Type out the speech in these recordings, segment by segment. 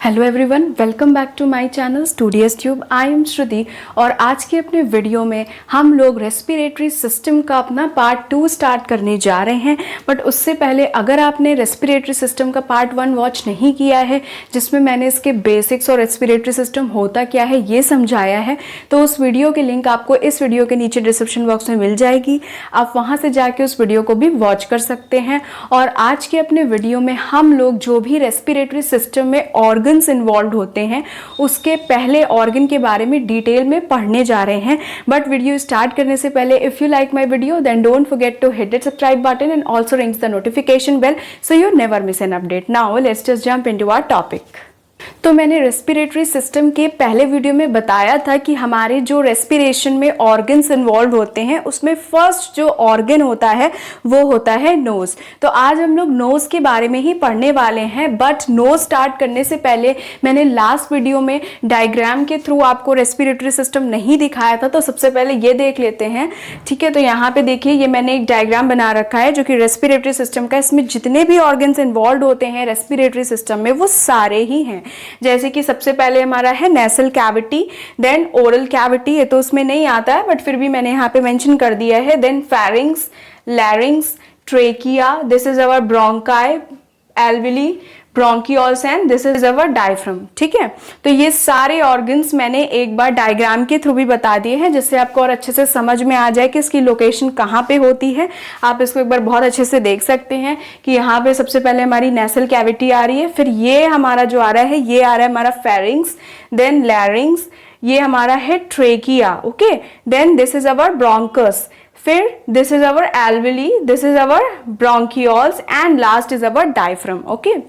Hello everyone, welcome back to my channel studious tube. I am Shruti और आज के अपने वीडियो में हम लोग रेस्पिरेटरी सिस्टम का अपना पार्ट 2 स्टार्ट करने जा रहे हैं। बट उससे पहले अगर आपने रेस्पिरेटरी सिस्टम का पार्ट 1 वॉच नहीं किया है, जिसमें मैंने इसके बेसिक्स और रेस्पिरेटरी सिस्टम होता क्या है ये समझाया है, तो उस वीडियो की लिंक आपको इस वीडियो के नीचे डिस्क्रिप्शन बॉक्स में मिल जाएगी। आप वहाँ से जाके उस वीडियो को भी वॉच कर सकते हैं। और आज के अपने वीडियो में हम लोग जो भी रेस्पिरेटरी सिस्टम में ऑर्गन्स इन्वॉल्व होते हैं उसके पहले ऑर्गन के बारे में डिटेल में पढ़ने जा रहे हैं। बट वीडियो स्टार्ट करने से पहले if you like my video then don't forget to hit that subscribe button and also rings the notification bell so you never miss an update. Now let's just jump into our topic. तो मैंने respiratory system के पहले video में बताया था कि हमारे जो रेस्पिरेशन में ऑर्गन्स इन्वॉल्व होते हैं उसमें फर्स्ट जो ऑर्गन होता है वो होता है नोज। तो आज हम लोग नोज के बारे में ही पढ़ने वाले हैं। बट नोज स्टार्ट करने से पहले मैंने लास्ट वीडियो में डायग्राम के थ्रू आपको रेस्पिरेटरी सिस्टम नहीं दिखाया था, तो सबसे पहले ये देख लेते हैं। ठीक है, तो यहाँ पे देखिए ये मैंने एक डायग्राम बना रखा है जो कि रेस्पिरेटरी सिस्टम का। इसमें जितने भी ऑर्गन्स इन्वॉल्व होते हैं रेस्पिरेटरी सिस्टम में वो सारे ही हैं। जैसे कि सबसे पहले हमारा है nasal cavity, then oral cavity, ये तो उसमें नहीं आता है बट फिर भी मैंने यहाँ पे मेंशन कर दिया है। Then pharynx, larynx, trachea, this is our bronchi, alveoli, bronchioles and this is our diaphragm. ठीक है, तो ये सारे ऑर्गन्स मैंने एक बार डायग्राम के थ्रू भी बता दिए हैं जिससे आपको और अच्छे से समझ में आ जाए कि इसकी लोकेशन कहाँ पे होती है। आप इसको एक बार बहुत अच्छे से देख सकते हैं कि यहाँ पे सबसे पहले हमारी नेसल कैविटी आ रही है, फिर ये हमारा जो आ रहा है ये आ रहा है हमारा फेरिंग्स, देन लैरिंग्स, ये हमारा है trachea. Okay, then this is our bronchus, फिर this is our alveoli, this is our bronchioles and last is our diaphragm. Okay,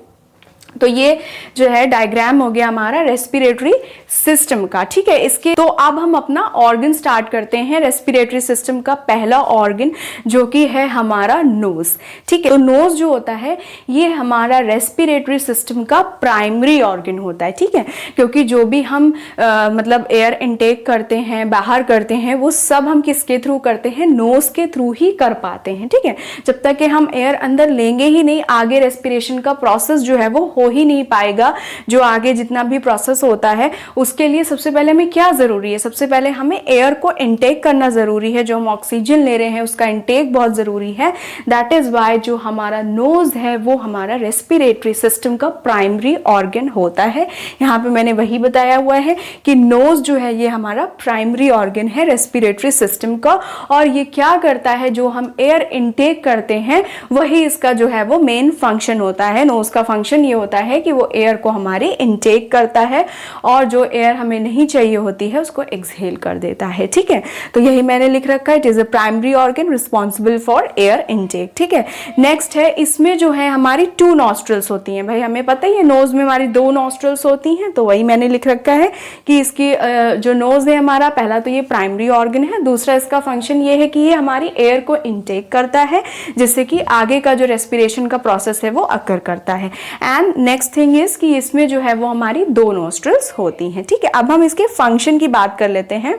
तो ये जो है डायग्राम हो गया हमारा रेस्पिरेटरी सिस्टम का। ठीक है, इसके तो अब हम अपना ऑर्गन स्टार्ट करते हैं। रेस्पिरेटरी सिस्टम का पहला ऑर्गन जो कि है हमारा नोज। ठीक है, तो नोज जो होता है ये हमारा रेस्पिरेटरी सिस्टम का प्राइमरी ऑर्गन होता है। ठीक है, क्योंकि जो भी हम मतलब एयर इनटेक करते हैं, बाहर करते हैं, वो सब हम किसके थ्रू करते हैं? नोज के थ्रू ही कर पाते हैं। ठीक है, जब तक कि हम एयर अंदर लेंगे ही नहीं आगे रेस्पिरेशन का प्रोसेस जो है वो हो ही नहीं पाएगा। जो आगे जितना भी प्रोसेस होता है उसके लिए सबसे पहले हमें क्या जरूरी है? सबसे पहले हमें एयर को इनटेक करना जरूरी है। जो हम ऑक्सीजन ले रहे हैं उसका इनटेक बहुत जरूरी है। दैट इज वाई जो हमारा नोज है वो हमारा रेस्पिरेटरी सिस्टम का प्राइमरी ऑर्गन होता है। यहाँ पे मैंने वही बताया हुआ है कि नोज जो है ये हमारा प्राइमरी ऑर्गन है रेस्पिरेटरी सिस्टम का। और ये क्या करता है? जो हम एयर इनटेक करते हैं वही इसका जो है वो मेन फंक्शन होता है। नोज का फंक्शन ये होता है कि वो एयर को हमारे इनटेक करता है और जो एयर हमें नहीं चाहिए होती है उसको एक्सहेल कर देता है। ठीक है, तो यही मैंने लिख रखा है, it is a primary organ responsible for air intake. ठीक है, नेक्स्ट है इसमें जो है हमारी 2 नॉस्ट्रल्स होती हैं। भाई हमें पता ही है नोज में हमारी 2 नॉस्ट्रल्स होती हैं, तो वही मैंने लिख रखा है कि इसकी जो नोज है हमारा, पहला तो ये प्राइमरी ऑर्गन है, दूसरा इसका फंक्शन ये है कि ये हमारी एयर को इनटेक करता है जिससे कि आगे का जो रेस्पिरेशन का प्रोसेस है वो अकर करता है। एंड नेक्स्ट थिंग इज कि इसमें जो है वो हमारी 2 नोस्ट्रल्स होती हैं। ठीक है, अब हम इसके फंक्शन की बात कर लेते हैं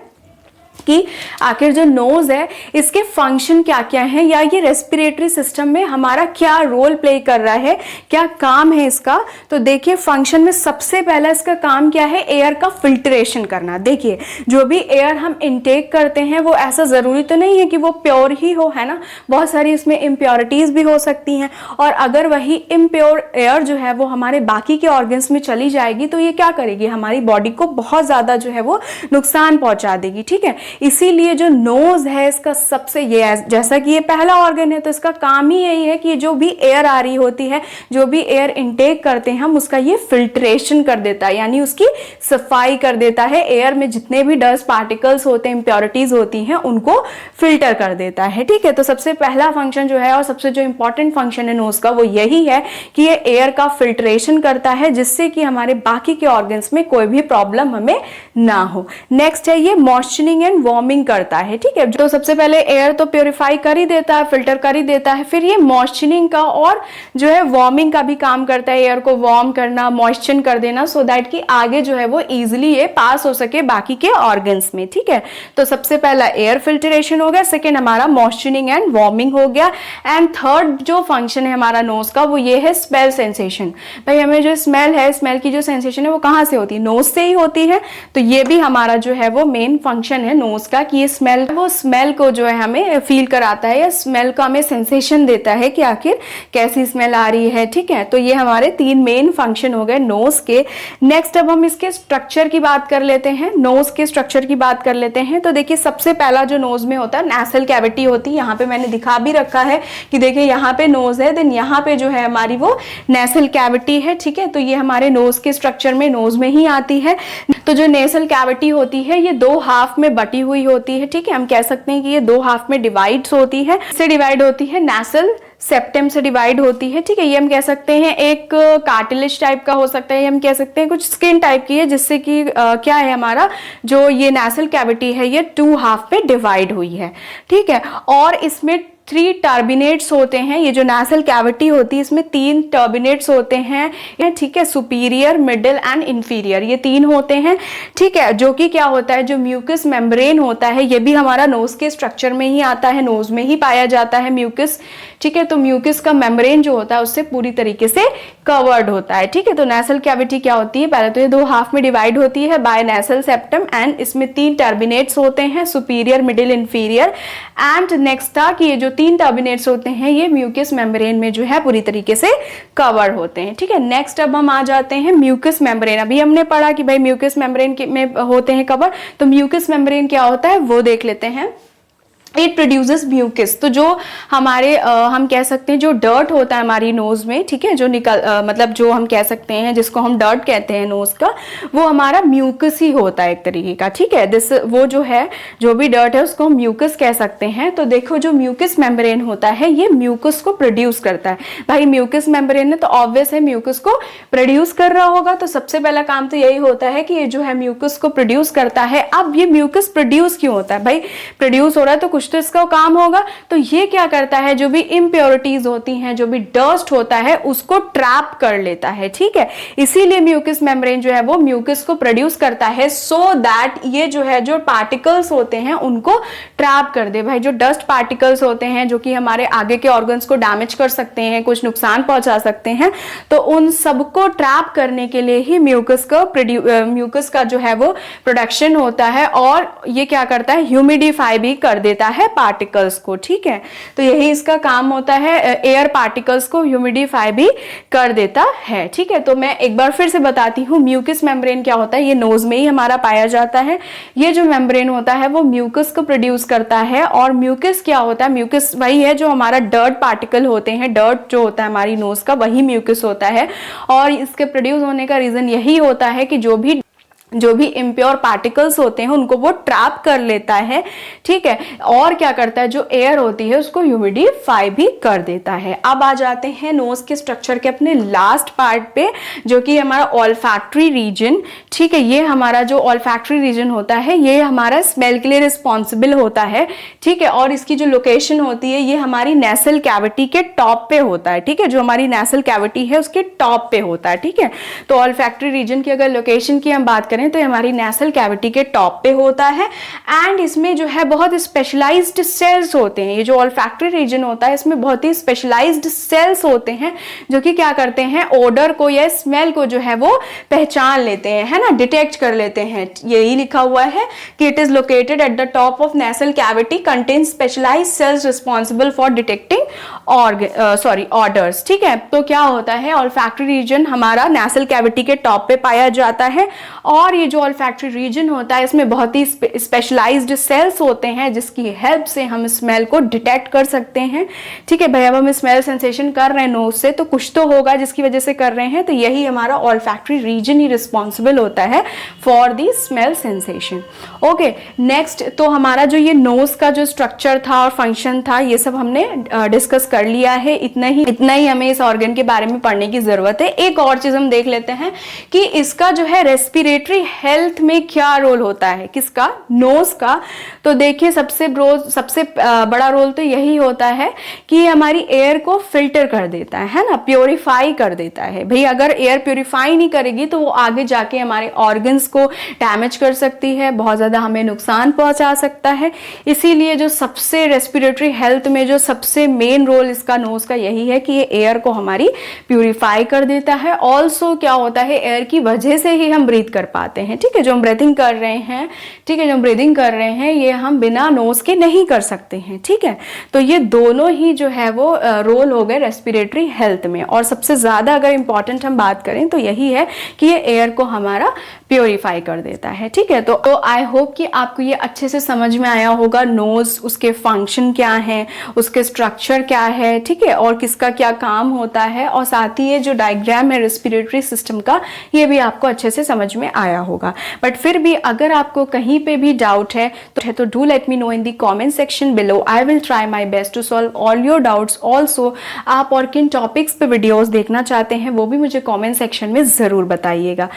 कि आखिर जो नोज है इसके फंक्शन क्या क्या है, या ये रेस्पिरेटरी सिस्टम में हमारा क्या रोल प्ले कर रहा है, क्या काम है इसका। तो देखिए फंक्शन में सबसे पहला इसका काम क्या है? एयर का फिल्ट्रेशन करना। देखिए जो भी एयर हम इनटेक करते हैं वो ऐसा जरूरी तो नहीं है कि वो प्योर ही हो, है ना, बहुत सारी इसमें इम्प्योरिटीज भी हो सकती हैं। और अगर वही इम्प्योर एयर जो है वो हमारे बाकी के ऑर्गन्स में चली जाएगी तो ये क्या करेगी? हमारी बॉडी को बहुत ज्यादा जो है वो नुकसान पहुंचा देगी। ठीक है, इसीलिए जो नोज है इसका सबसे ये, जैसा कि ये पहला ऑर्गन है तो इसका काम ही यही है कि जो भी एयर आ रही होती है, जो भी एयर इनटेक करते हैं हम, उसका ये फिल्ट्रेशन कर देता है, यानी उसकी सफाई कर देता है। एयर में जितने भी डस्ट पार्टिकल्स होते हैं, इंप्योरिटीज होती हैं, उनको फिल्टर कर देता है। ठीक है, तो सबसे पहला फंक्शन जो है और सबसे जो इंपॉर्टेंट फंक्शन है नोज का वो यही है कि ये एयर का फिल्ट्रेशन करता है जिससे कि हमारे बाकी के ऑर्गन्स में कोई भी प्रॉब्लम हमें ना हो। नेक्स्ट है ये मॉइस्चरिंग एंड एंड वार्मिंग करता है, ठीक है। तो सबसे पहले एयर तो प्योरीफाई कर ही देता है, फिल्टर कर ही देता है, फिर ये मॉइस्चरिंग का और जो है वार्मिंग का भी काम करता है, एयर को वार्म करना, मॉइस्चर कर देना, सो दैट कि आगे जो है वो इजिली ये पास हो सके बाकी के ऑर्गन्स में, ठीक है। तो सबसे पहला एयर फिल्ट्रेशन हो गया, सेकेंड हमारा मॉइस्चरिंग एंड वार्मिंग हो गया, एंड थर्ड जो फंक्शन है हमारा नोज का वो ये है स्मेल सेंसेशन। भाई हमें जो स्मेल है, स्मेल की जो सेंसेशन है वो कहाँ से होती है, नोज से ही होती है। तो ये भी हमारा जो है वो मेन फंक्शन है नोज का कि ये स्मेल, वो स्मेल को जो है हमें फील कराता है या स्मेल का हमें सेंसेशन देता है कि आखिर कैसी स्मेल आ रही है, ठीक है। तो ये हमारे तीन मेन फंक्शन हो गए नोज के। नेक्स्ट अब हम इसके स्ट्रक्चर की बात कर लेते हैं, नोज के स्ट्रक्चर की बात कर लेते हैं। तो देखिए सबसे पहला जो नोज में होता है नेसल कैविटी होती है, यहाँ पे मैंने दिखा भी रखा है कि देखिए यहाँ पे नोज है, देन यहाँ पे जो है हमारी वो नेसल कैविटी है, ठीक है। तो ये हमारे नोज के स्ट्रक्चर में नोज में ही आती है। तो जो नेसल कैविटी होती है ये दो हाफ में बटी हुई होती है, ठीक है। हम कह सकते हैं कि ये दो हाफ में डिवाइड होती है, से डिवाइड होती है, नेसल सेप्टम से डिवाइड होती है, ठीक है। ये हम कह सकते हैं एक कार्टिलेज टाइप का हो सकता है, हम कह सकते हैं कुछ स्किन टाइप की है, जिससे कि क्या है हमारा जो ये नेसल कैविटी है ये टू हाफ पे डिवाइड हुई है, ठीक है। और इसमें 3 टर्बिनेट्स होते हैं, ये जो नेसल कैविटी होती है इसमें 3 टर्बिनेट्स होते हैं, ठीक है, सुपीरियर, मिडिल एंड इंफीरियर, ये 3 होते हैं, ठीक है। जो कि क्या होता है, जो म्यूकस मेम्ब्रेन होता है ये भी हमारा नोज के स्ट्रक्चर में ही आता है, नोज में ही पाया जाता है म्यूकस, ठीक है। तो म्यूकस का मेम्ब्रेन जो होता है उससे पूरी तरीके से कवर्ड होता है, ठीक है। तो नेसल कैविटी क्या होती है, पहले तो ये दो हाफ में डिवाइड होती है बाय नेसल सेप्टम, एंड इसमें 3 टर्बिनेट्स होते हैं, superior, middle, inferior. And next था कि ये जो 3 टर्बिनेट्स होते हैं ये म्यूकस मेम्ब्रेन में जो है पूरी तरीके से कवर होते हैं, ठीक है। नेक्स्ट अब हम आ जाते हैं म्यूकस मेम्ब्रेन। अभी हमने पढ़ा कि भाई म्यूकस मेम्ब्रेन में होते हैं कवर, तो म्यूकस मेम्ब्रेन क्या होता है वो देख लेते हैं। It produces mucus. तो जो हमारे हम कह सकते हैं जो डर्ट होता है हमारी नोज में, ठीक है, जो मतलब जो हम कह सकते हैं जिसको हम डर्ट कहते हैं नोज का, वो हमारा म्यूकस ही होता है एक तरीके का, ठीक है। वो जो है जो भी डर्ट है उसको हम म्यूकस कह सकते हैं। तो देखो जो म्यूकस मेम्ब्रेन होता है ये म्यूकस को प्रोड्यूस करता है। भाई म्यूकस मेम्ब्रेन है तो ऑब्वियस है म्यूकस को प्रोड्यूस कर रहा होगा, तो सबसे पहला काम तो यही होता है कि ये जो है म्यूकस को प्रोड्यूस करता है। अब ये म्यूकस प्रोड्यूस क्यों होता है, भाई प्रोड्यूस हो रहा है तो तो इसका काम होगा। तो ये क्या करता है, जो भी इम्प्योरिटीज होती हैं, जो भी डस्ट होता है उसको ट्रैप कर लेता है, ठीक है। इसीलिए म्यूकस मेम्ब्रेन जो है वो म्यूकस को प्रोड्यूस करता है, सो दैट ये जो है जो पार्टिकल्स होते हैं उनको ट्रैप कर दे। भाई जो डस्ट पार्टिकल्स होते हैं जो कि हमारे आगे के ऑर्गन्स को डैमेज कर सकते हैं, कुछ नुकसान पहुंचा सकते हैं, तो उन सबको ट्रैप करने के लिए ही म्यूकस का जो है वो प्रोडक्शन होता है, और ये क्या करता है, ह्यूमिडिफाई भी कर देता है पार्टिकल्स को, ठीक है। तो यही इसका काम होता है, एयर पार्टिकल्स को ह्यूमिडिफाई भी कर देता है, ठीक है। तो मैं एक बार फिर से बताती हूँ म्यूकस मेम्ब्रेन क्या होता है। ये नोज में ही हमारा पाया जाता है। ये जो मेम्ब्रेन होता है वो म्यूकस को प्रोड्यूस करता है, और म्यूकस क्या होता है, म्यूकस वही है जो हमारा डर्ट पार्टिकल होते हैं, डर्ट जो होता है हमारी नोज का वही म्यूकस होता है। और इसके प्रोड्यूस होने का रीजन यही होता है कि जो भी इम्प्योर पार्टिकल्स होते हैं उनको वो ट्रैप कर लेता है, ठीक है। और क्या करता है, जो एयर होती है उसको ह्यूमिडिफाई भी कर देता है। अब आ जाते हैं नोज के स्ट्रक्चर के अपने लास्ट पार्ट पे, जो कि हमारा ऑल्फैक्टरी रीजन, ठीक है। ये हमारा जो ऑल्फैक्टरी रीजन होता है ये हमारा स्मेल के लिए रिस्पॉन्सिबल होता है, ठीक है। और इसकी जो लोकेशन होती है ये हमारी नेसल कैविटी के टॉप पे होता है, ठीक है। जो हमारी नेसल कैविटी है उसके टॉप पे होता है, ठीक है। तो ऑल्फैक्टरी रीजन की अगर लोकेशन की हम बात करें तो हमारी नेसल कैविटी के टॉप पे होता है, एंड इसमें जो है बहुत स्पेशलाइज्ड सेल्स होते हैं। ये जो ऑल्फैक्टरी रीजन होता है इसमें बहुत ही स्पेशलाइज्ड सेल्स होते हैं जो कि क्या करते हैं, ओडर को या स्मेल को जो है वो पहचान लेते हैं, है ना, डिटेक्ट कर लेते हैं। यही लिखा हुआ है कि it is located at the top of nasal cavity, contains specialized cells responsible for detecting orders, ठीक है। तो क्या होता है, ऑल्फैक्टरी रीजन हमारा नेसल कैविटी के टॉप पे पाया जाता है, और ये जो ऑल्फैक्टरी रीजन होता है इसमें बहुत ही स्पेशलाइज्ड सेल्स होते हैं जिसकी हेल्प से हम स्मेल को डिटेक्ट कर सकते हैं, ठीक है। भाई अब हम स्मेल सेंसेशन कर रहे हैं नोज से तो कुछ तो होगा जिसकी वजह से कर रहे हैं, तो यही हमारा ऑल्फैक्टरी रीजन ही रिस्पॉन्सिबल होता है for the smell sensation. Okay, next तो हमारा जो ये नोज का जो स्ट्रक्चर था और फंक्शन था ये सब हमने डिस्कस कर लिया है, इतना ही हमें इस ऑर्गन के बारे में पढ़ने की जरूरत है। एक और चीज हम देख लेते हैं कि इसका जो है रेस्पिरेटरी हेल्थ में क्या रोल होता है, किसका, नोज का। तो देखिए सबसे बड़ा रोल तो यही होता है कि हमारी एयर को फिल्टर कर देता है ना, प्योरीफाई कर देता है। भाई अगर एयर प्योरीफाई नहीं करेगी तो वो आगे जाके हमारे ऑर्गन्स को डैमेज कर सकती है, बहुत ज्यादा हमें नुकसान पहुंचा सकता है। इसीलिए जो सबसे रेस्पिरेटरी हेल्थ में जो सबसे मेन रोल इसका नोज का यही है कि ये एयर को हमारी प्यूरिफाई कर देता है। ऑल्सो क्या होता है, एयर की वजह से ही हम ब्रीथ कर पाते हैं, ठीक है। जो हम ब्रीथिंग कर रहे हैं, ठीक है, जो हम ब्रीदिंग कर रहे हैं ये हम बिना नोज के नहीं कर सकते हैं, ठीक है। तो ये दोनों ही जो है वो रोल हो गए रेस्पिरेटरी हेल्थ में। और सबसे ज्यादा अगर इंपॉर्टेंट हम बात करें तो यही है कि ये एयर को हमारा प्योरीफाई कर देता है, ठीक है। तो आई होप कि आपको ये अच्छे से समझ में आया होगा, नोज, उसके फंक्शन क्या है, उसके स्ट्रक्चर क्या है, ठीक है, और किसका क्या काम होता है। और साथ ही ये जो डायग्राम है रेस्पिरेटरी सिस्टम का, ये भी आपको अच्छे से समझ में आया होगा। बट फिर भी अगर आपको कहीं पे भी डाउट है तो do let me know in the comment section below. I will try my best to solve all your doubts. Also आप और किन टॉपिक्स पे वीडियोस देखना चाहते हैं वो भी मुझे कमेंट सेक्शन में ज़रूर बताइएगा।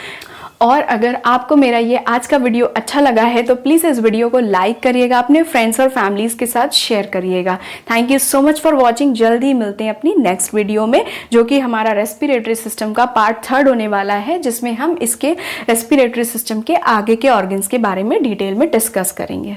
और अगर आपको मेरा ये आज का वीडियो अच्छा लगा है तो प्लीज़ इस वीडियो को लाइक करिएगा, अपने फ्रेंड्स और फैमिलीज के साथ शेयर करिएगा। Thank you so much for watching. जल्द ही मिलते हैं अपनी नेक्स्ट वीडियो में, जो कि हमारा रेस्पिरेटरी सिस्टम का पार्ट 3 होने वाला है, जिसमें हम इसके रेस्पिरेटरी सिस्टम के आगे के ऑर्गन्स के बारे में डिटेल में डिस्कस करेंगे।